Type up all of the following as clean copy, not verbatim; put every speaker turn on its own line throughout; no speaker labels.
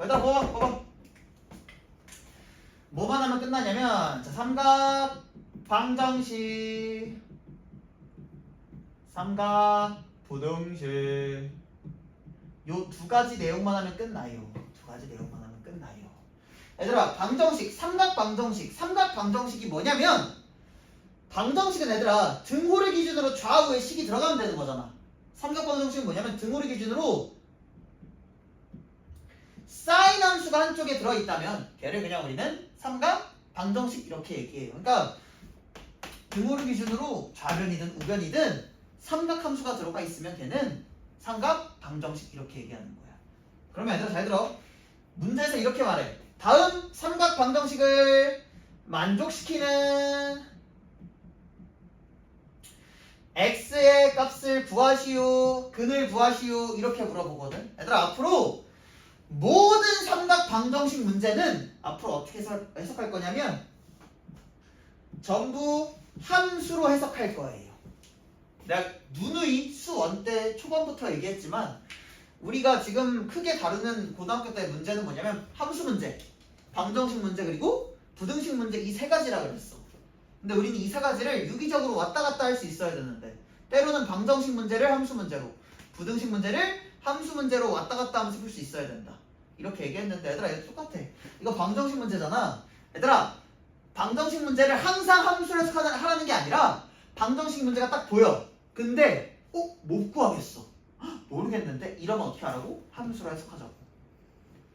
얘들아 봐봐. 뭐만 하면 끝나냐면 자 삼각 방정식, 삼각 부등식 요 두 가지 내용만 하면 끝나요. 두 가지 내용만 하면 끝나요. 얘들아 방정식, 삼각 방정식이 뭐냐면 방정식은 얘들아 등호를 기준으로 좌우의 식이 들어가면 되는 거잖아. 삼각 방정식은 뭐냐면 등호를 기준으로 사인 함수가 한쪽에 들어있다면 걔를 그냥 우리는 삼각 방정식 이렇게 얘기해요. 그러니까 등호를 기준으로 좌변이든 우변이든 삼각 함수가 들어가 있으면 걔는 삼각 방정식 이렇게 얘기하는 거야. 그러면 얘들아 잘 들어. 문제에서 이렇게 말해. 다음 삼각 방정식을 만족시키는 x의 값을 구하시오, 근을 구하시오 이렇게 물어보거든. 얘들아 앞으로 모든 삼각 방정식 문제는 앞으로 어떻게 해석할 거냐면 전부 함수로 해석할 거예요. 내가 누누이 수1 때 초반부터 얘기했지만 우리가 지금 크게 다루는 고등학교 때 문제는 뭐냐면 함수 문제, 방정식 문제 그리고 부등식 문제 이 세 가지라 그랬어. 근데 우리는 이 세 가지를 유기적으로 왔다 갔다 할 수 있어야 되는데 때로는 방정식 문제를 함수 문제로, 부등식 문제를 함수 문제로 왔다 갔다 하면서 풀 수 있어야 된다. 이렇게 얘기했는데 얘들아 얘도 똑같아. 이거 방정식 문제잖아. 얘들아 방정식 문제를 항상 함수로 해석하라는 게 아니라 방정식 문제가 딱 보여. 근데 못 구하겠어. 모르겠는데 이러면 어떻게 하라고? 함수로 해석하자고.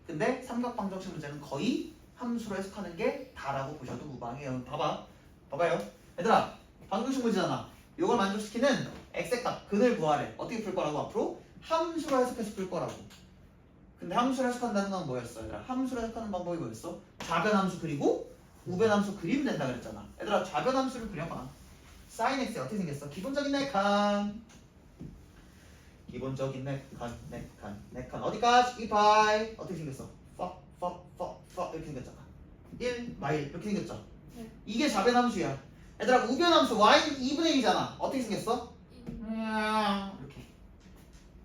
근데 삼각 방정식 문제는 거의 함수로 해석하는 게 다라고 보셔도 무방해요. 봐봐요. 얘들아 방정식 문제잖아. 이걸 만족시키는 x의 값 근을 구하래. 어떻게 풀 거라고? 앞으로 함수로 해석해서 풀 거라고. 근데 함수로 해석한다는 건 뭐였어? 얘들아 함수로 해석하는 방법이 뭐였어? 좌변 함수 그리고 우변 함수 그리면 된다 그랬잖아. 얘들아 좌변 함수를 그려봐. sin x 어떻게 생겼어? 기본적인 네칸 네칸 어디까지? 2파이 어떻게 생겼어? 이렇게 생겼잖아. 1 마일 이렇게 생겼죠?
네.
이게 좌변 함수야. 얘들아 우변 함수 y는 2분의 1이잖아. 어떻게 생겼어? 이렇게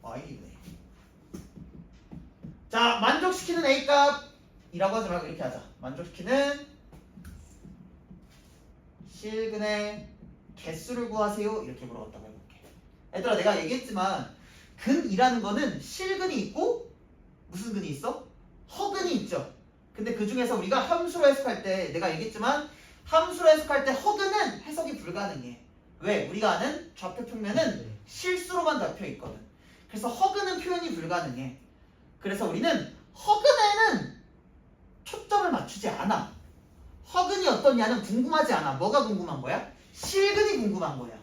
y는 2분의 1. 자 만족시키는 a 값이라고 하지 말고 이렇게 하자. 만족시키는 실근의 개수를 구하세요. 이렇게 물어봤다고 해볼게. 얘들아 내가 얘기했지만 근이라는 거는 실근이 있고 무슨 근이 있어? 허근이 있죠. 근데 그 중에서 우리가 함수로 해석할 때 내가 얘기했지만 함수로 해석할 때 허근은 해석이 불가능해. 왜? 우리가 아는 좌표 평면은 실수로만 잡혀 있거든. 그래서 허근은 표현이 불가능해. 그래서 우리는 허근에는 초점을 맞추지 않아. 허근이 어떠냐는 궁금하지 않아. 뭐가 궁금한 거야? 실근이 궁금한 거야.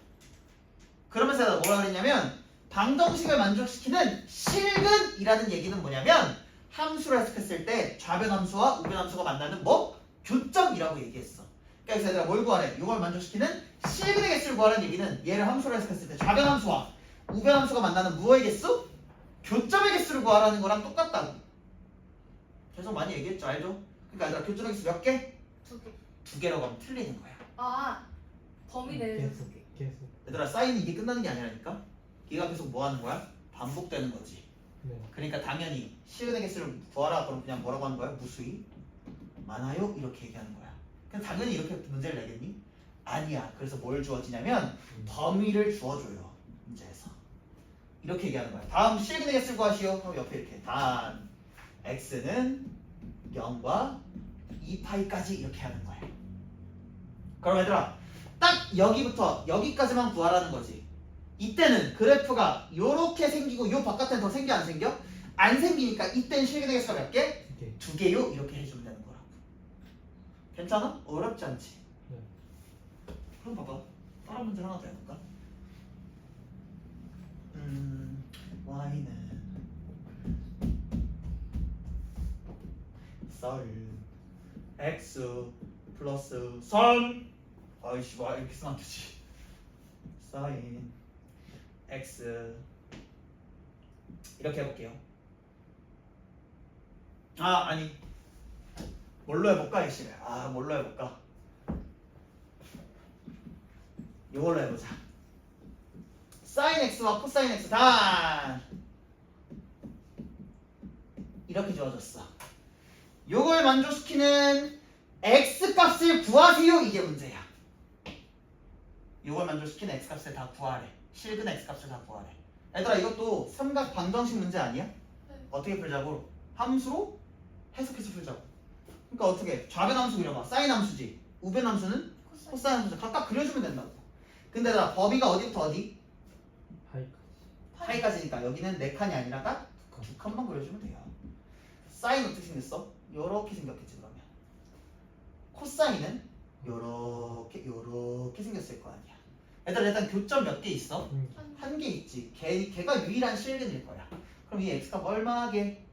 그러면서 내가 뭐라 그랬냐면 방정식을 만족시키는 실근이라는 얘기는 뭐냐면 함수로 해석했을 때 좌변 함수와 우변 함수가 만나는 뭐? 교점이라고 얘기했어. 그러니까 얘들아 뭘 구하래? 이걸 만족시키는 실근의 개수를 구하라는 얘기는 얘를 함수로 해석했을 때 좌변 함수와 우변 함수가 만나는 무어의 개수? 교점의 개수를 구하라는 거랑 똑같다고. 계속 많이 얘기했죠. 알죠? 그러니까 얘들아 교점의 개수 몇 개?
2개.
2개라고 하면 틀리는 거야.
아 범위 내에서 2개.
계속.
얘들아 사인이 이게 끝나는 게 아니라니까? 얘가 계속 뭐 하는 거야? 반복되는 거지.
네.
그러니까 당연히 실근의 개수를 구하라 그럼 그냥 뭐라고 하는 거야? 무수히 많아요? 이렇게 얘기하는 거야. 그냥 당연히 이렇게 문제를 내겠니? 아니야. 그래서 뭘 주어지냐면 범위를 주어줘요. 문제에서. 이렇게 얘기하는 거야. 다음 실근의 개수를 구하시오. 그럼 옆에 이렇게 단 x는 0과 2파이까지 이렇게 하는 거야. 그럼 얘들아 딱 여기부터 여기까지만 구하라는 거지. 이때는 그래프가 요렇게 생기고 요 바깥에는 더 생겨 안 생겨? 안 생기니까 이때는 실근의 개수가 몇 개? 2개요? 이렇게 해주면 되는 거라고. 괜찮아? 어렵지 않지?
네.
그럼 봐봐. 다른 문제 하나 더 해볼까? y는 썰 x 플러스 3 아이씨 와 이렇게 쓰면 안 되지. sin x 이렇게 해볼게요. 아니 뭘로 해볼까 이씨. 뭘로 해볼까? 이걸로 해보자. sin x와 cos x 단 이렇게 주어졌어. 요걸 만족시키는 x값을 구하세요. 이게 문제야. 요걸 만족시키는 x값을 다 구하래. 실근 x값을 다 구하래. 얘들아 이것도 삼각 방정식 문제 아니야?
네.
어떻게 풀자고? 함수로 해석해서 풀자고. 그러니까 어떻게? 좌변 함수 그려봐. 사인 함수지. 우변 함수는 코사인 함수지. 각각 그려주면 된다고. 근데 나 범위가 어디부터 어디?
파이까지.
파이까지니까 여기는 4칸이 아니라 딱 2칸만 그려주면 돼요. 사인 어떻게 생겼어? 요렇게 생겼겠지 그러면. 코사인은 요렇게 생겼을 거 아니야. 얘들아 일단 교점 몇 개 있어? 한 개 있지. 걔가 유일한 실근일 거야. 그럼 이 x값 얼마게?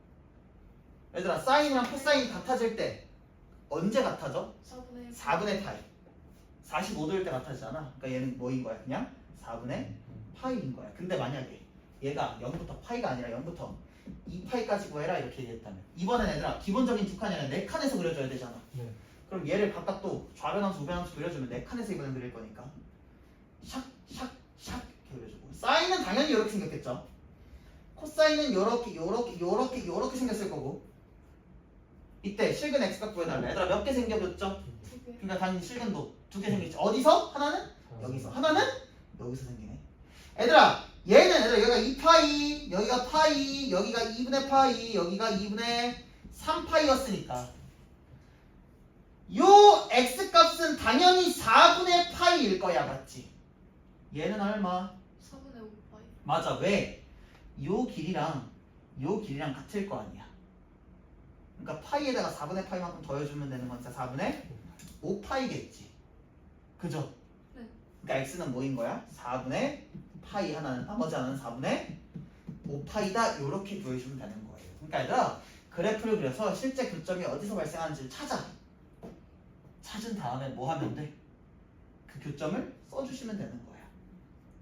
얘들아 사인이랑 코사인이 같아질 때 언제 같아져? 4분의 파이. 45도일 때 같아지잖아. 그러니까 얘는 뭐인 거야? 그냥 4분의 파이인 거야. 근데 만약에 얘가 0부터 파이가 아니라 0부터 2파이까지 구해라 이렇게 얘기했다면 이번엔 얘들아 기본적인 두 칸이 아니라 4칸에서 그려줘야 되잖아.
네.
그럼 얘를 각각 또 좌변함수 우변함수 그려주면 4칸에서 이번엔 그릴 거니까 샥 이렇게 그려주고 사인은 당연히 이렇게 생겼겠죠. 코사인은 요렇게 생겼을 거고 이때 실근 x값 구해달라. 얘들아 몇 개 생겨졌죠?
2개.
그러니까 당연히 실근도 2개 생겼지. 어디서? 하나는 여기서. 하나는 여기서 생기네. 얘들아 여기가 2파이 여기가 파이 여기가 2분의 파이 여기가 2분의 3파이였으니까 요 x값은 당연히 4분의 파이일 거야. 맞지? 얘는 얼마?
4분의 5파이.
맞아. 왜? 요 길이랑 같을 거 아니야. 그러니까 파이에다가 4분의 파이만큼 더해주면 되는 건 진짜 4분의 5파이겠지. 그죠?
네.
그러니까 x는 뭐인 거야? 4분의 파이 하나는 나머지 하나는 4분의 5파이다. 요렇게 구해주면 되는 거예요. 그러니까 얘들아 그래프를 그려서 실제 교점이 어디서 발생하는지를 찾은 다음에 뭐 하면 돼? 그 교점을 써주시면 되는 거야.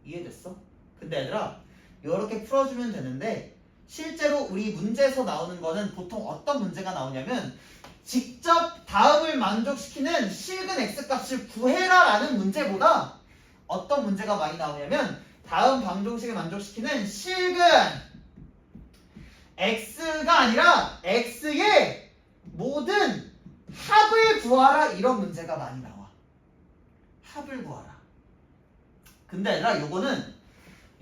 이해됐어? 근데 얘들아 요렇게 풀어주면 되는데 실제로 우리 문제에서 나오는 거는 보통 어떤 문제가 나오냐면 직접 다음을 만족시키는 실근 x값을 구해라 라는 문제보다 어떤 문제가 많이 나오냐면 다음 방정식을 만족시키는 실근 x가 아니라 x의 모든 합을 구하라 이런 문제가 많이 나와. 합을 구하라. 근데 얘들아 요거는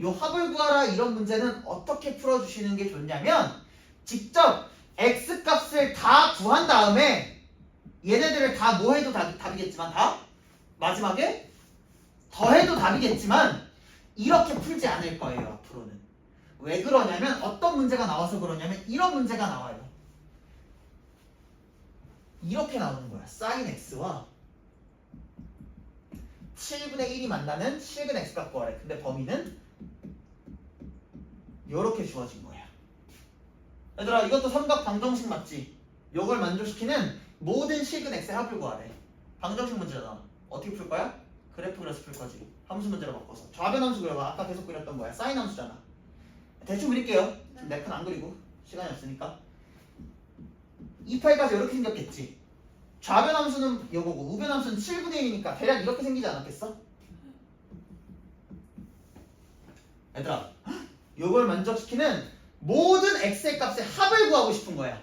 요 합을 구하라 이런 문제는 어떻게 풀어주시는 게 좋냐면 직접 x값을 다 구한 다음에 얘네들을 다 뭐 해도 답이겠지만 다 마지막에 더해도 답이겠지만 이렇게 풀지 않을 거예요. 앞으로는. 왜 그러냐면 어떤 문제가 나와서 그러냐면 이런 문제가 나와요. 이렇게 나오는 거야. sin x와 7분의 1이 만나는 실근 x값 구하래. 근데 범위는 요렇게 주어진 거야. 얘들아 이것도 삼각 방정식 맞지? 요걸 만족시키는 모든 실근 x의 합을 구하래. 방정식 문제잖아. 어떻게 풀 거야? 그래프 그려서 풀 거지. 함수 문제로 바꿔서. 좌변 함수 그려봐. 아까 계속 그렸던 거야. 사인 함수잖아. 대충 그릴게요. 지금 4칸 안 그리고 시간이 없으니까. 2파이까지 이렇게 생겼겠지. 좌변 함수는 요거고 우변 함수는 7분의 1이니까 대략 이렇게 생기지 않았겠어? 얘들아 요걸 만족시키는 모든 x의 값의 합을 구하고 싶은 거야.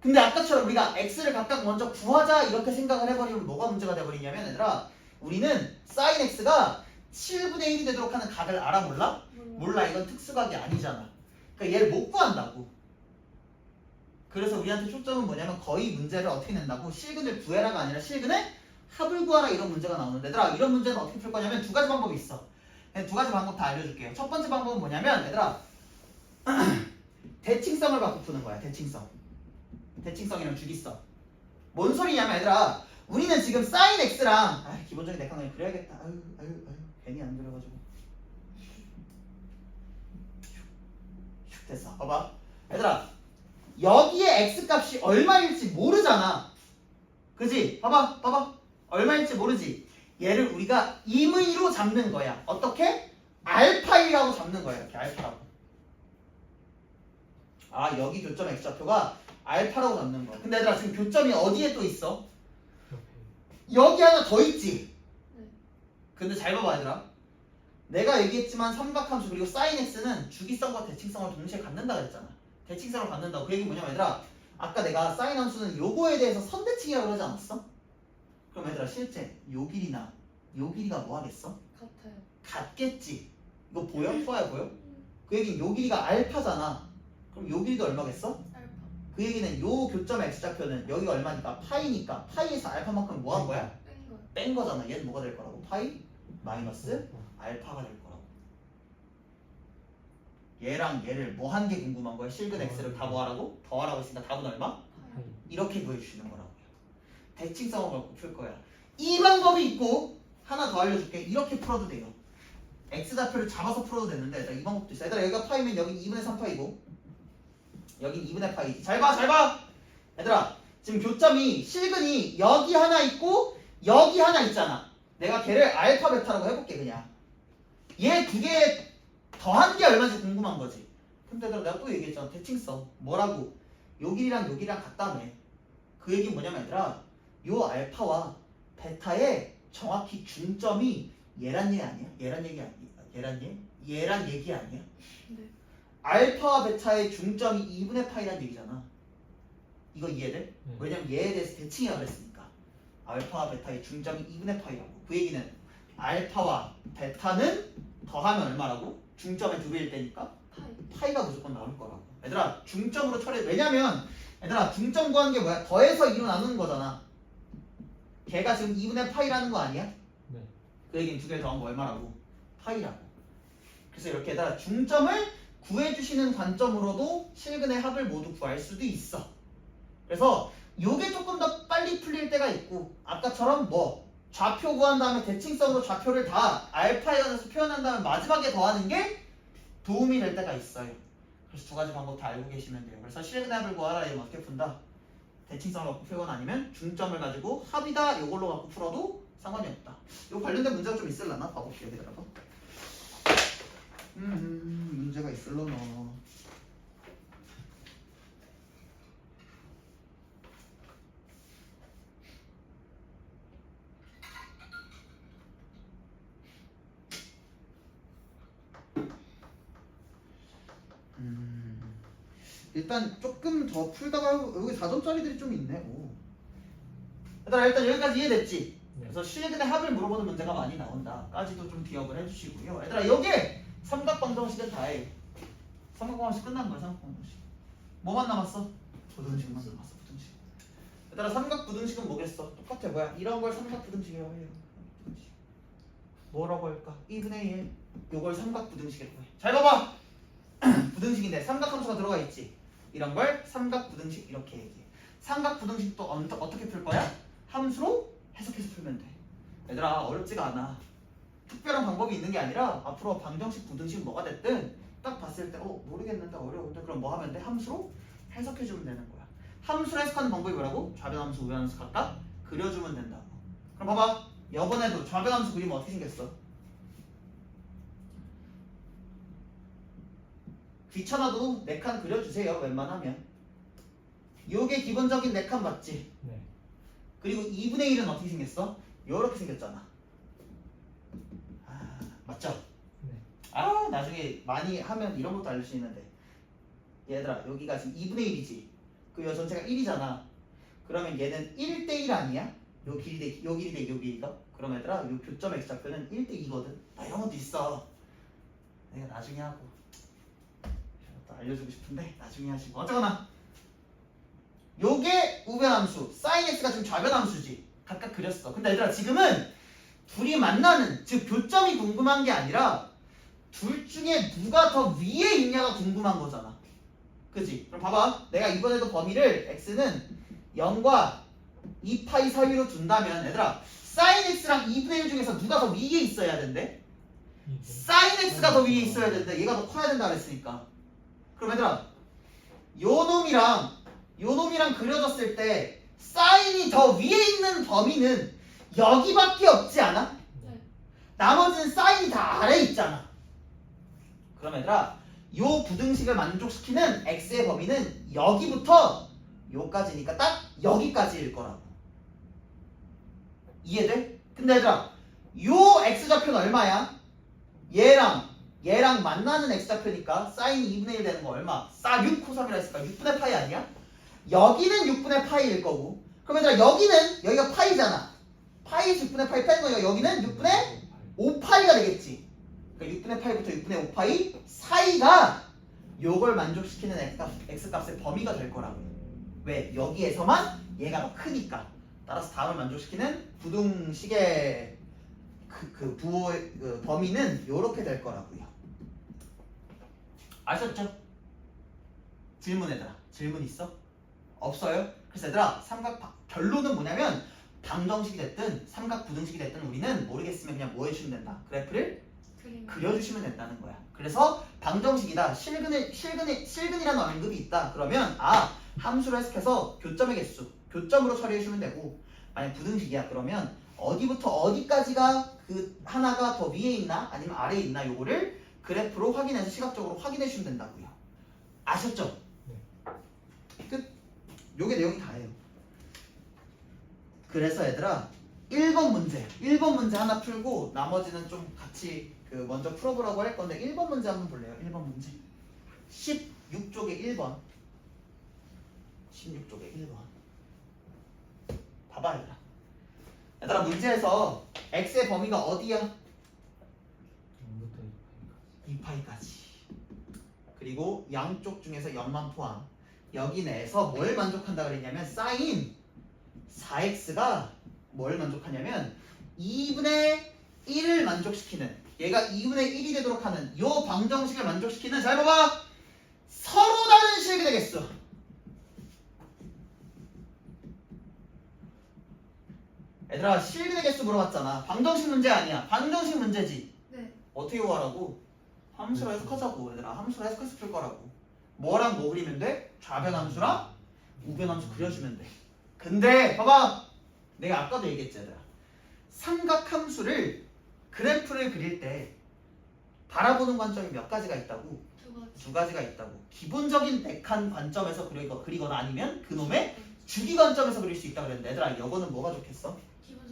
근데 아까처럼 우리가 x를 각각 먼저 구하자 이렇게 생각을 해버리면 뭐가 문제가 돼버리냐면 얘들아 우리는 sin x가 7분의 1이 되도록 하는 각을 알아 몰라? 몰라. 이건 특수각이 아니잖아. 그러니까 얘를 못 구한다고. 그래서 우리한테 초점은 뭐냐면 거의 문제를 어떻게 낸다고? 실근을 구해라가 아니라 실근의 합을 구하라 이런 문제가 나오는데 얘들아 이런 문제는 어떻게 풀 거냐면 두 가지 방법이 있어. 두 가지 방법 다 알려줄게요. 첫 번째 방법은 뭐냐면 얘들아 대칭성을 갖고 푸는 거야. 대칭성이랑 주기성. 뭔 소리냐면 얘들아 우리는 지금 sin x랑 기본적인 내 칸을 그려야겠다. 아유 괜히 안 그려가지고 됐어. 봐봐 얘들아 여기에 x값이 얼마일지 모르잖아. 그지? 봐봐 얼마일지 모르지. 얘를 우리가 임의로 잡는 거야. 어떻게? 알파이라고 잡는 거야. 이렇게 알파라고. 여기 교점 x좌표가 알파라고 잡는 거야. 근데 얘들아 지금 교점이 어디에 또 있어? 여기 하나 더 있지? 근데 잘 봐봐 얘들아 내가 얘기했지만 삼각함수 그리고 sin x는 주기성과 대칭성을 동시에 갖는다 그랬잖아. 대칭성을 갖는다고. 그 얘기 뭐냐면 얘들아 아까 내가 사인 함수는 요거에 대해서 선대칭이라고 그러지 않았어? 그럼 얘들아 실제 요 길이나 요 길이가 뭐 하겠어?
같아요.
같겠지. 이거 보여? 수아야 보여? 그 얘기는 요 길이가 알파잖아. 그럼 요 길이도 얼마겠어?
알파.
그 얘기는 요 교점 x좌표는 여기가 얼마니까 파이니까 파이에서 알파만큼 뭐 한 거야?
뺀 거요.
뺀 거잖아. 얘는 뭐가 될 거라고? 파이 마이너스 알파가 될 거라고. 얘랑 얘를 뭐 한 게 궁금한 거야? 실근 x를 다 뭐하라고? 더하라고 했으니까 답은 얼마?
파이.
이렇게 구해주시는 거라고요. 대칭성을 갖고 풀 거야. 이 방법이 있고 하나 더 알려줄게. 이렇게 풀어도 돼요. x좌표를 잡아서 풀어도 되는데 얘들아 이 방법도 있어. 얘들아 여기가 파이면 여긴 2분의 3파이고 여긴 2분의 파이지. 잘 봐, 잘 봐. 얘들아 지금 교점이 실근이 여기 하나 있고 여기 하나 있잖아. 내가 걔를 알파 베타라고 해볼게 그냥. 얘 두 개 더한 게 얼마인지 궁금한 거지. 근데 얘들아 내가 또 얘기했잖아. 대칭성 뭐라고? 요 길이랑 요 길이랑 같다며. 그 얘기는 뭐냐면 얘들아 요 알파와 베타의 정확히 중점이 얘란 얘기 아니야? 얘란 얘기 아니야? 얘란 얘기 아니야?
네.
알파와 베타의 중점이 2분의 파이란 얘기잖아. 이거 이해돼? 왜냐면 얘에 대해서 대칭이라고 그랬으니까. 알파와 베타의 중점이 2분의 파이라고. 그 얘기는 알파와 베타는 더하면 얼마라고? 중점의 2배일 때니까
파이.
파이가 무조건 나올 거라고. 얘들아 중점으로 처리. 왜냐면 얘들아 중점 구하는 게 뭐야? 더해서 2로 나누는 거잖아. 걔가 지금 2분의 파이라는 거 아니야?
네.
그 얘기는 두 개를 더한 거 얼마라고? 파이라고. 그래서 이렇게 얘들아 중점을 구해주시는 관점으로도 실근의 합을 모두 구할 수도 있어. 그래서 요게 조금 더 빨리 풀릴 때가 있고 아까처럼 뭐 좌표 구한 다음에 대칭성으로 좌표를 다 알파에 관해서 표현한 다음에 마지막에 더하는 게 도움이 될 때가 있어요. 그래서 두 가지 방법 다 알고 계시면 돼요. 그래서 실근의 합을 구하라 이러면 어떻게 푼다? 대칭성을 갖고 풀거나 아니면 중점을 가지고 합이다 요걸로 갖고 풀어도 상관이 없다. 요 관련된 문제가 좀 있을라나? 봐볼게요. 기다려봐. 문제가 있을려나. 일단 조금 더 풀다가 여기 4점짜리들이 좀 있네. 오. 얘들아 일단 여기까지 이해됐지?
네.
그래서 실근의 합을 물어보는 문제가 많이 나온다. 까지도 좀 기억을 해주시고요. 얘들아 여기 삼각방정식은 다해. 삼각방정식 끝난 거야. 삼각방정식. 뭐만 남았어? 부등식만 남았어. 부등식. 얘들아 삼각부등식은 뭐겠어? 똑같아. 뭐야? 이런 걸 삼각부등식이라고 해요. 부등식. 뭐라고 할까? 2분의 1. 요걸 삼각부등식이라고 해. 잘 봐봐. 부등식인데 삼각함수가 들어가 있지. 이런 걸 삼각부등식 이렇게 얘기해. 삼각부등식도 어떻게 풀 거야? 함수로 해석해서 풀면 돼. 얘들아 어렵지가 않아. 특별한 방법이 있는 게 아니라 앞으로 방정식 부등식 뭐가 됐든 딱 봤을 때 모르겠는데 어려운데 그럼 뭐 하면 돼? 함수로 해석해주면 되는 거야. 함수로 해석하는 방법이 뭐라고? 좌변함수 우변함수 각각 그려주면 된다고. 그럼 봐봐. 이번에도 좌변함수 그리면 어떻게 생겼어? 귀찮아도 4칸 그려주세요. 웬만하면. 요게 기본적인 4칸 맞지?
네.
그리고 2분의 1은 어떻게 생겼어? 요렇게 생겼잖아. 맞죠?
네.
나중에 많이 하면 이런 것도 알릴 수 있는데 얘들아 여기가 지금 2분의 1이지. 그 요 전체가 1이잖아. 그러면 얘는 1대1 아니야? 요 길이 대 요 길이 대 요 길이가? 그럼 얘들아 요 교점 x좌표는 1대2거든. 나 이런 것도 있어. 내가 나중에 하고 또 알려주고 싶은데 나중에 하시고 어쩌거나 요게 우변함수 사인 x가 지금 좌변함수지. 각각 그렸어. 근데 얘들아 지금은 둘이 만나는 즉 교점이 궁금한 게 아니라 둘 중에 누가 더 위에 있냐가 궁금한 거잖아. 그치? 그럼 봐봐. 내가 이번에도 범위를 x는 0과 2파이 사이로 둔다면 얘들아 사인 x랑 2분의 1 중에서 누가 더 위에 있어야 된대? 사인 x가 더 위에 있어야 된대. 얘가 더 커야 된다 그랬으니까. 그럼 얘들아 요 놈이랑 그려졌을 때 사인이 더 위에 있는 범위는 여기밖에 없지 않아?
네.
나머지는 사인이 다 아래에 있잖아. 그럼 얘들아 요 부등식을 만족시키는 x의 범위는 여기부터 요까지니까 딱 여기까지일 거라고. 이해돼? 근데 얘들아 요 x좌표는 얼마야? 얘랑 만나는 x좌표니까 사인이 2분의 1 되는 거 얼마? 6 코삼이라 했으니까 6분의 파이 아니야? 여기는 6분의 파이일 거고 그럼 얘들아 여기는 여기가 파이잖아. 파이에서 6분의 파이 빼는 거니까 여기는 6분의 5파이가 되겠지. 그러니까 6분의 파이부터 6분의 5파이 사이가 요걸 만족시키는 x값의 범위가 될 거라고요. 왜? 여기에서만 얘가 더 크니까. 따라서 다음을 만족시키는 부등식의 부호의 범위는 요렇게 될 거라고요. 아셨죠? 질문 얘들아. 질문 있어? 없어요? 그래서 얘들아 결론은 뭐냐면 방정식이 됐든 삼각 부등식이 됐든 우리는 모르겠으면 그냥 뭐 해주시면 된다. 그래프를 그려주시면 된다는 거야. 그래서 방정식이다. 실근이라는 언급이 있다. 그러면 함수로 해석해서 교점의 개수 교점으로 처리해주면 되고 만약 부등식이야 그러면 어디부터 어디까지가 그 하나가 더 위에 있나 아니면 아래에 있나 요거를 그래프로 확인해서 시각적으로 확인해주면 된다고요. 아셨죠? 네. 끝. 요게 내용이 다예요. 그래서 얘들아 1번 문제 하나 풀고 나머지는 좀 같이 먼저 풀어보라고 할 건데 1번 문제 한번 볼래요? 1번 문제 16쪽에 1번 16쪽에 1번 봐봐 얘들아 문제에서 x의 범위가 어디야? 2파이까지 그리고 양쪽 중에서 0만 포함 여기 내에서 뭘 만족한다 그랬냐면 사인 4x가 뭘 만족하냐면 2분의 1을 만족시키는 얘가 2분의 1이 되도록 하는 요 방정식을 만족시키는 잘 봐봐 서로 다른 실근의 개수 얘들아 실근의 개수 물어봤잖아 방정식 문제 아니야 방정식 문제지
네.
어떻게 구하라고? 함수로 해석하자고 얘들아 함수로 해석해서 풀 거라고 뭐랑 뭐 그리면 돼? 좌변함수랑 우변함수 그려주면 돼 근데 봐봐 내가 아까도 얘기했지 얘들아 삼각함수를 그래프를 그릴 때 바라보는 관점이 몇 가지가 있다고? 두 가지가 있다고 기본적인 네칸 관점에서 그리거나 아니면 그놈의 주기 관점에서 그릴 수 있다 그랬는데 얘들아 이거는 뭐가 좋겠어?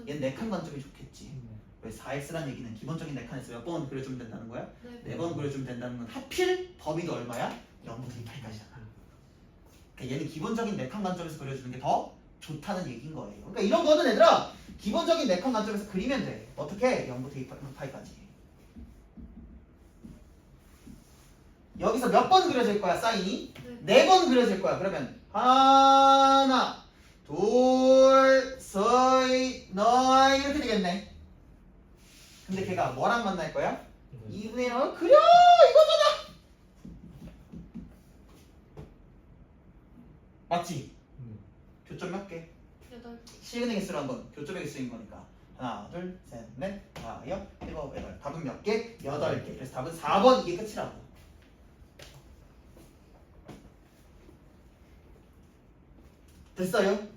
얘는 네칸 관점이 좋겠지 왜 4x라는 얘기는 기본적인 네칸에서 몇 번 그려주면 된다는 거야? 네 번 그려주면 된다는 건 하필 범위도 얼마야? 0부터 2파이까지잖아 그러니까 얘는 기본적인 네칸 관점에서 그려주는 게 더 좋다는 얘기인 거예요 그러니까 이런 거는 얘들아 기본적인 네칸 관점에서 그리면 돼 어떻게? 0부터 2파이까지 여기서 몇 번 그려질 거야 사인이? 네 번 그려질 거야 그러면 하나 둘 셋 넷 이렇게 되겠네 근데 걔가 뭐랑 만날 거야? 2분의 1을 그려 이거잖아 맞지? 교점 몇 개?
8개.
실근의 개수로 한번 교점의 개수인 거니까 하나 둘 셋 넷 다섯 여섯 일곱 여덟 답은 몇 개? 8개 그래서 답은 4번 이게 끝이라고 됐어요?